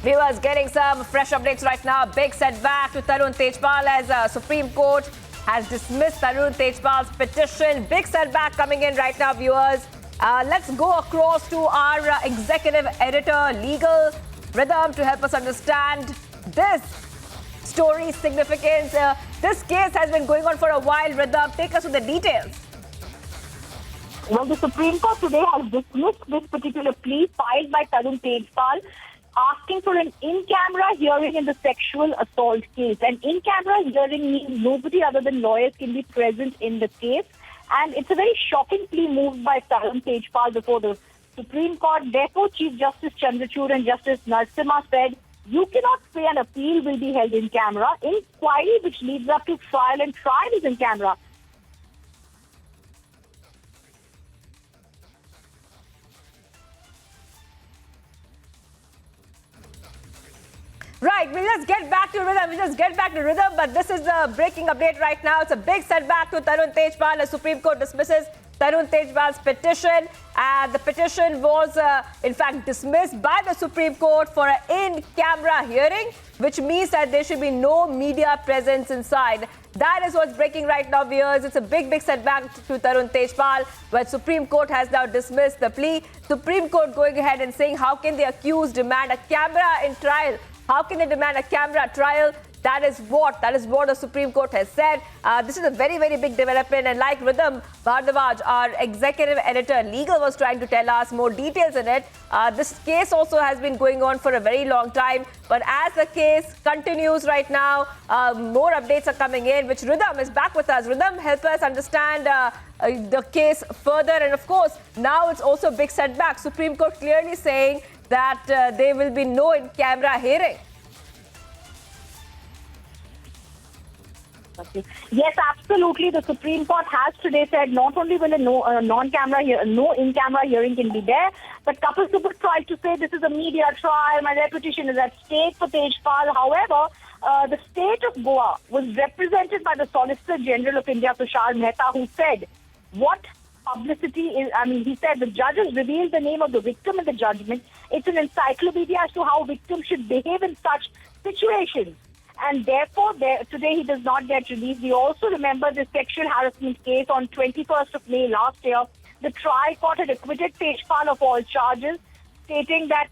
Viewers, getting some fresh updates right now. Big setback to Tarun Tejpal as Supreme Court has dismissed Tarun Tejpal's petition. Big setback coming in right now, viewers. Let's go across to our executive editor, Legal Rhythm, to help us understand this story's significance. This case has been going on for a while. Rhythm, take us to the details. Well, the Supreme Court today has dismissed this particular plea filed by Tarun Tejpal, asking for an in-camera hearing in the sexual assault case. An in-camera hearing means nobody other than lawyers can be present in the case. And it's a very shocking plea moved by Tarun Tejpal before the Supreme Court. Therefore, Chief Justice Chandrachud and Justice Narasimha said, you cannot say an appeal will be held in camera. Inquiry which leads up to trial and trial is in camera. Right, we'll just get back to rhythm. But this is the breaking update right now. It's a big setback to Tarun Tejpal. The Supreme Court dismisses Tarun Tejpal's petition. The petition was, in fact, dismissed by the Supreme Court for an in-camera hearing, which means that there should be no media presence inside. That is what's breaking right now, viewers. It's a big setback to Tarun Tejpal, but Supreme Court has now dismissed the plea. Supreme Court going ahead and saying, how can the accused demand a camera in trial? How can they demand a camera trial? That is what the Supreme Court has said. This is a very big development, and like Rhythm Bhardwaj, our executive editor, Legal, was trying to tell us more details in it. This case also has been going on for a very long time, but as the case continues right now, more updates are coming in, which Rhythm is back with us. Rhythm, help us understand the case further, and of course, now it's also a big setback. Supreme Court clearly saying that there will be no in-camera hearing. Yes, absolutely. The Supreme Court has today said not only will no in-camera hearing can be there, but Kapil Sibal tried to say this is a media trial, my reputation is at stake for Tejpal. However, the state of Goa was represented by the Solicitor General of India, Tushar Mehta, who said what publicity is. he said the judges revealed the name of the victim in the judgment. It's an encyclopedia as to how victims should behave in such situations. And therefore, today he does not get released. We also remember the sexual harassment case on 21st of May last year. The trial court had acquitted Tejpal of all charges, stating that,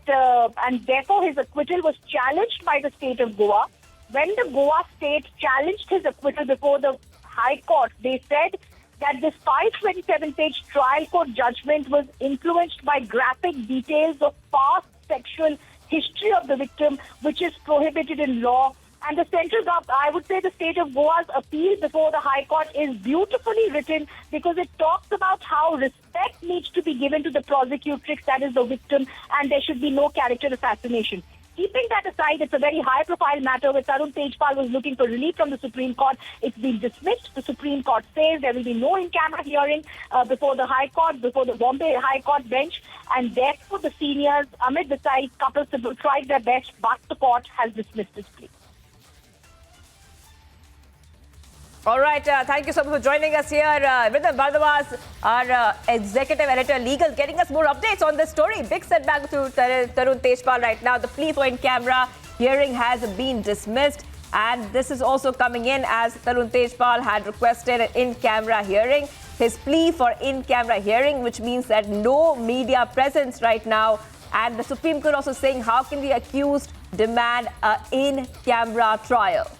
and therefore his acquittal was challenged by the state of Goa. When the Goa state challenged his acquittal before the High Court, they said that this 527-page trial court judgment was influenced by graphic details of past sexual history of the victim, which is prohibited in law. And the central government, I would say the state of Goa's appeal before the High Court is beautifully written because it talks about how respect needs to be given to the prosecutrix, that is the victim, and there should be no character assassination. Keeping that aside, it's a very high-profile matter where Tarun Tejpal was looking for relief from the Supreme Court. It's been dismissed. The Supreme Court says there will be no in-camera hearing before the High Court, before the Bombay High Court bench, and therefore the seniors, Amit Desai, Kapil Sibal, tried their best, but the court has dismissed this plea. All right, thank you so much for joining us here. Rhythm Bhardwaj, our executive editor, Legal, getting us more updates on this story. Big setback to Tarun Tejpal right now. The plea for in-camera hearing has been dismissed. And this is also coming in as Tarun Tejpal had requested an in-camera hearing. His plea for in-camera hearing, which means that no media presence right now. And the Supreme Court also saying, how can the accused demand an in-camera trial?